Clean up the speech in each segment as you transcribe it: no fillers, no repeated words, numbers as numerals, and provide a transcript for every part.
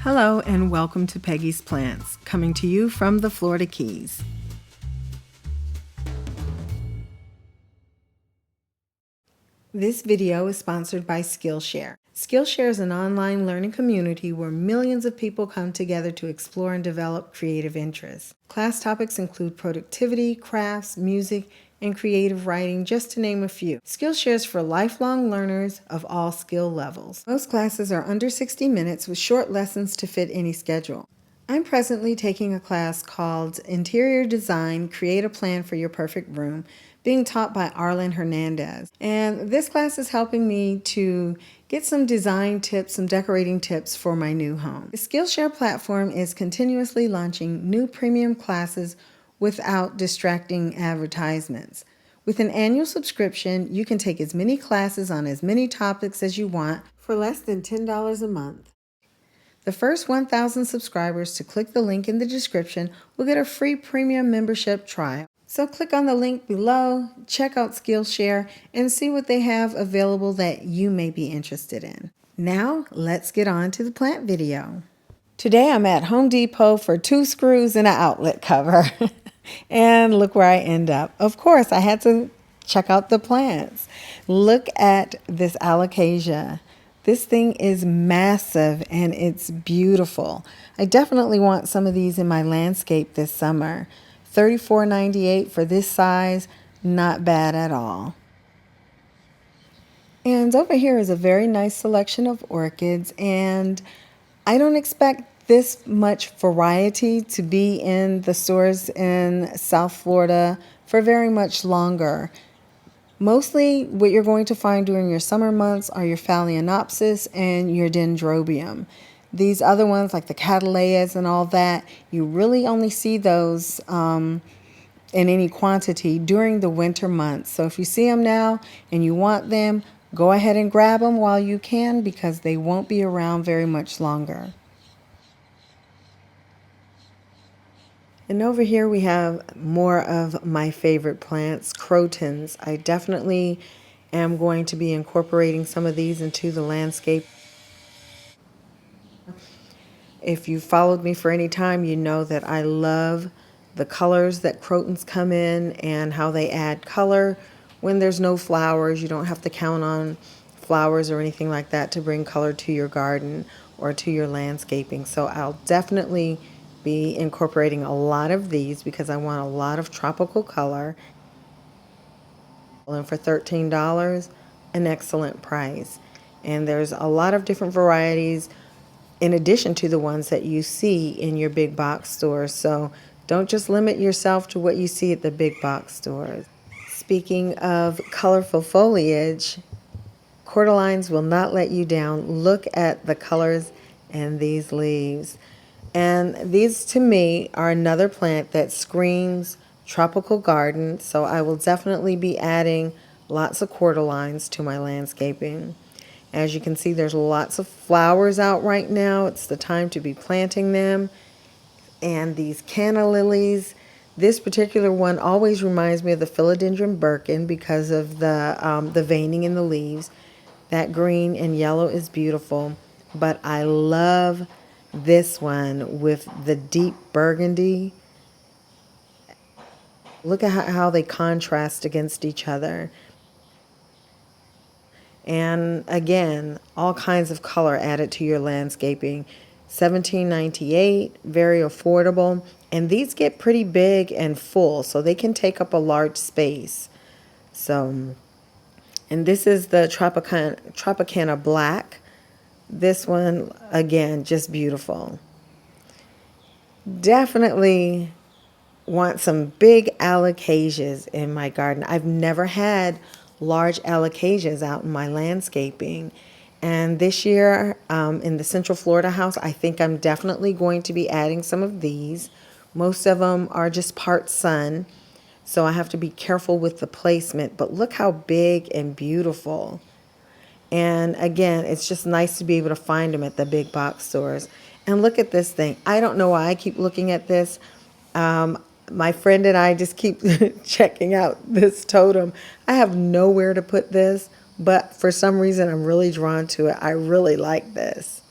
Hello and welcome to Peggy's Plants, coming to you from the Florida Keys. This video is sponsored by Skillshare. Skillshare is an online learning community where millions of people come together to explore and develop creative interests. Class topics include productivity, crafts, music, and creative writing, just to name a few. Skillshare is for lifelong learners of all skill levels. Most classes are under 60 minutes with short lessons to fit any schedule. I'm presently taking a class called Interior Design, Create a Plan for Your Perfect Room, being taught by Arlen Hernandez. And this class is helping me to get some design tips, some decorating tips for my new home. The Skillshare platform is continuously launching new premium classes without distracting advertisements. With an annual subscription, you can take as many classes on as many topics as you want for less than $10 a month. The first 1,000 subscribers to click the link in the description will get a free premium membership trial. So click on the link below, check out Skillshare, and see what they have available that you may be interested in. Now, let's get on to the plant video. Today I'm at Home Depot for 2 screws and an outlet cover. And look where I end up. Of course, I had to check out the plants. Look at this alocasia. This thing is massive and it's beautiful. I definitely want some of these in my landscape this summer. $34.98 for this size, not bad at all. And over here is a very nice selection of orchids, and I don't expect this much variety to be in the stores in South Florida for very much longer. Mostly what you're going to find during your summer months are your Phalaenopsis and your Dendrobium. These other ones like the Cataleas and all that, you really only see those in any quantity during the winter months. So if you see them now and you want them, go ahead and grab them while you can, because they won't be around very much longer. And over here we have more of my favorite plants, Crotons. I definitely am going to be incorporating some of these into the landscape. If you followed me for any time, you know that I love the colors that Crotons come in and how they add color. When there's no flowers, you don't have to count on flowers or anything like that to bring color to your garden or to your landscaping. So I'll definitely be incorporating a lot of these because I want a lot of tropical color. And for $13, an excellent price. And there's a lot of different varieties in addition to the ones that you see in your big box stores. So don't just limit yourself to what you see at the big box stores. Speaking of colorful foliage, Quarterlines will not let you down. Look at the colors in these leaves. And these, to me, are another plant that screams tropical garden. So I will definitely be adding lots of Quarterlines to my landscaping. As you can see, there's lots of flowers out right now. It's the time to be planting them. And these canna lilies, this particular one always reminds me of the philodendron Birkin because of the veining in the leaves. That green and yellow is beautiful, but I love this one with the deep burgundy. Look at how they contrast against each other. And again, all kinds of color added to your landscaping. $17.98, very affordable. And these get pretty big and full, so they can take up a large space. So, and this is the Tropicana Black. This one, again, just beautiful. Definitely want some big alocasias in my garden. I've never had large alocasias out in my landscaping. And this year in the Central Florida house, I think I'm definitely going to be adding some of these. Most of them are just part sun, so I have to be careful with the placement. But look how big and beautiful. And again, it's just nice to be able to find them at the big box stores. And look at this thing. I don't know why I keep looking at this. My friend and I just keep checking out this totem. I have nowhere to put this, but for some reason I'm really drawn to it. I really like this.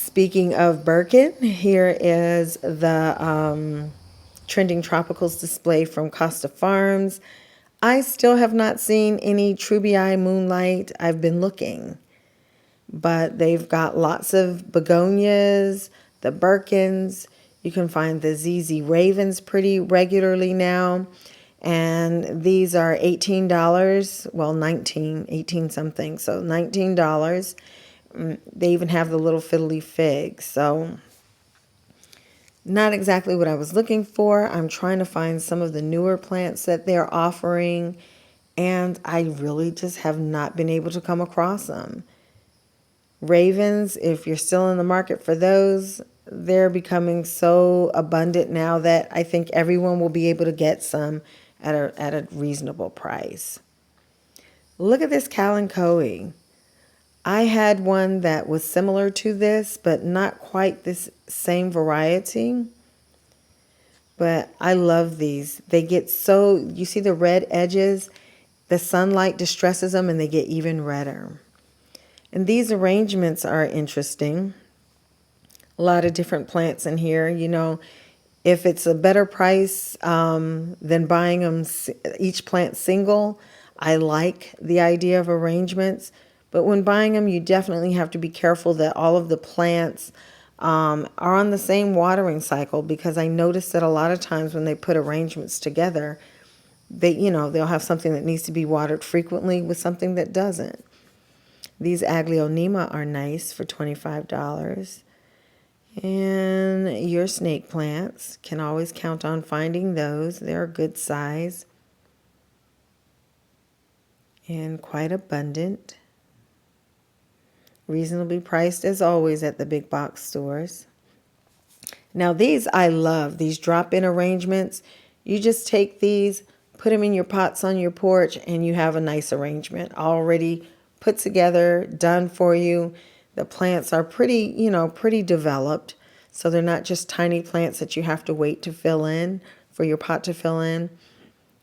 Speaking of Birkin, here is the Trending Tropicals display from Costa Farms. I still have not seen any Truebii Moonlight. I've been looking, but they've got lots of begonias, the Birkins. You can find the ZZ Ravens pretty regularly now. And these are $18, well, 18 something, so $19. They even have the little fiddly figs, so not exactly what I was looking for. I'm trying to find some of the newer plants that they're offering, and I really just have not been able to come across them. Ravens, if you're still in the market for those, they're becoming so abundant now that I think everyone will be able to get some at a reasonable price. Look at this Kalanchoe. I had one that was similar to this, but not quite this same variety. But I love these. They get so, you see the red edges? The sunlight distresses them and they get even redder. And these arrangements are interesting. A lot of different plants in here. You know, if it's a better price than buying them each plant single, I like the idea of arrangements. But when buying them, you definitely have to be careful that all of the plants are on the same watering cycle, because I noticed that a lot of times when they put arrangements together, they'll have something that needs to be watered frequently with something that doesn't. These Aglaonema are nice for $25. And your snake plants, can always count on finding those. They're a good size and quite abundant. Reasonably priced as always at the big box stores. Now these I love, these drop-in arrangements. You just take these, put them in your pots on your porch, and you have a nice arrangement already put together, done for you. The plants are pretty, pretty developed. So they're not just tiny plants that you have to wait to fill in, for your pot to fill in.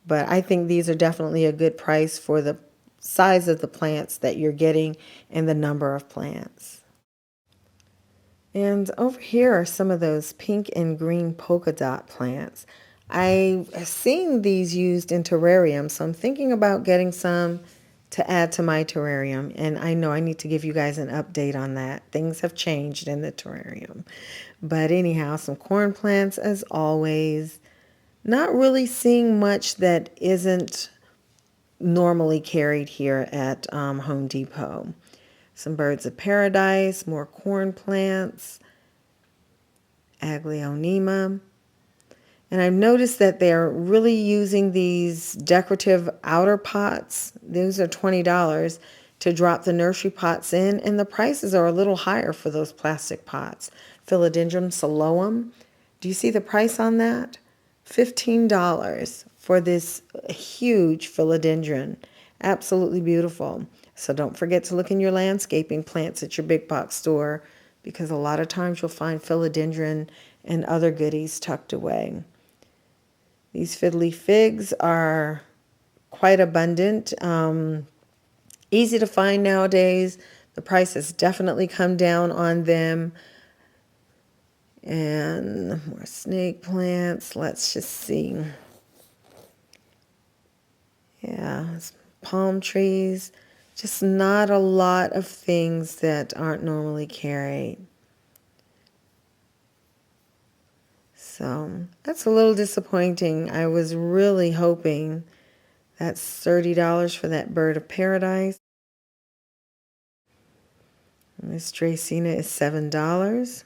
But I think these are definitely a good price for the size of the plants that you're getting and the number of plants. And over here are some of those pink and green polka dot plants. I've seen these used in terrariums, so I'm thinking about getting some to add to my terrarium. And I know I need to give you guys an update on that. Things have changed in the terrarium. But anyhow, some corn plants as always. Not really seeing much that isn't normally carried here at Home Depot. Some birds of paradise, more corn plants, Aglaonema. And I've noticed that they're really using these decorative outer pots. Those are $20 to drop the nursery pots in, and the prices are a little higher for those plastic pots. Philodendron Siloam. Do you see the price on that? $15 for this huge philodendron. Absolutely beautiful. So don't forget to look in your landscaping plants at your big box store, because a lot of times you'll find philodendron and other goodies tucked away. These fiddly figs are quite abundant, easy to find nowadays. The price has definitely come down on them. And more snake plants. Let's just see. Yeah, palm trees. Just not a lot of things that aren't normally carried. So that's a little disappointing. I was really hoping. That's $30 for that bird of paradise. This Dracena is $7.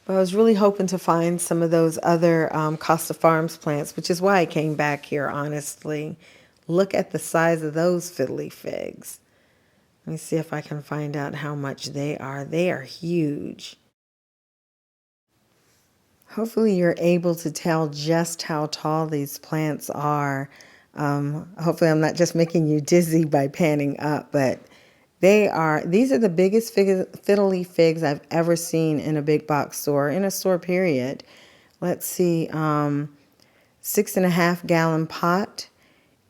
But I was really hoping to find some of those other Costa Farms plants, which is why I came back here, honestly. Look at the size of those fiddly figs. Let me see if I can find out how much they are. They are huge. Hopefully you're able to tell just how tall these plants are. Hopefully I'm not just making you dizzy by panning up, but these are the biggest fiddly figs I've ever seen in a big box store, in a store period. Let's see, 6.5 gallon pot,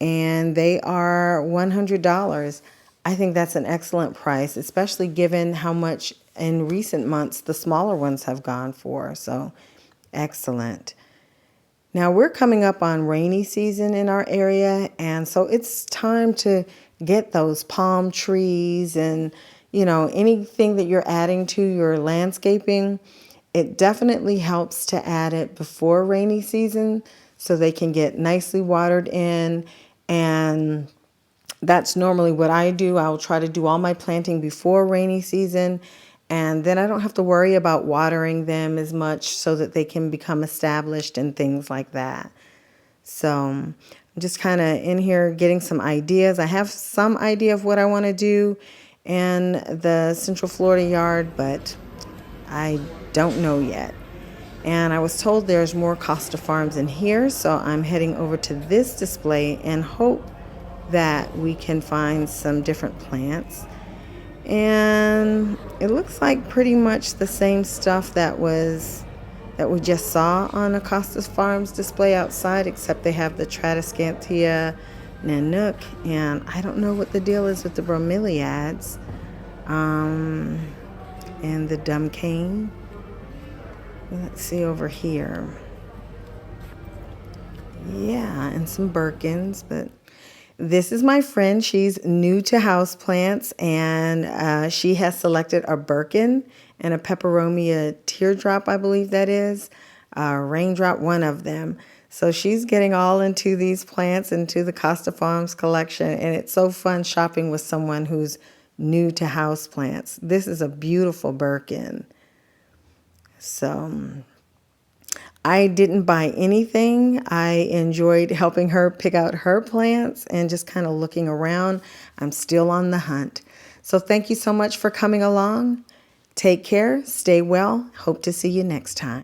and they are $100. I think that's an excellent price, especially given how much in recent months, the smaller ones have gone for. So excellent. Now we're coming up on rainy season in our area, and so it's time to get those palm trees and, anything that you're adding to your landscaping. It definitely helps to add it before rainy season so they can get nicely watered in, and that's normally what I do. I'll try to do all my planting before rainy season, and then I don't have to worry about watering them as much so that they can become established and things like that. So I'm just kind of in here getting some ideas. I have some idea of what I want to do in the Central Florida yard, but I don't know yet. And I was told there's more Costa Farms in here, so I'm heading over to this display and hope that we can find some different plants. And it looks like pretty much the same stuff that we just saw on a Costa Farms display outside, except they have the Calathea and NOOK, and I don't know what the deal is with the bromeliads and the dumb cane. Let's see over here. Yeah, and some Birkins, but this is my friend. She's new to houseplants, and she has selected a Birkin and a Peperomia teardrop, I believe that is, raindrop, one of them. So she's getting all into these plants, into the Costa Farms collection, and it's so fun shopping with someone who's new to houseplants. This is a beautiful Birkin. So I didn't buy anything. I enjoyed helping her pick out her plants and just kind of looking around. I'm still on the hunt. So thank you so much for coming along. Take care, stay well. Hope to see you next time.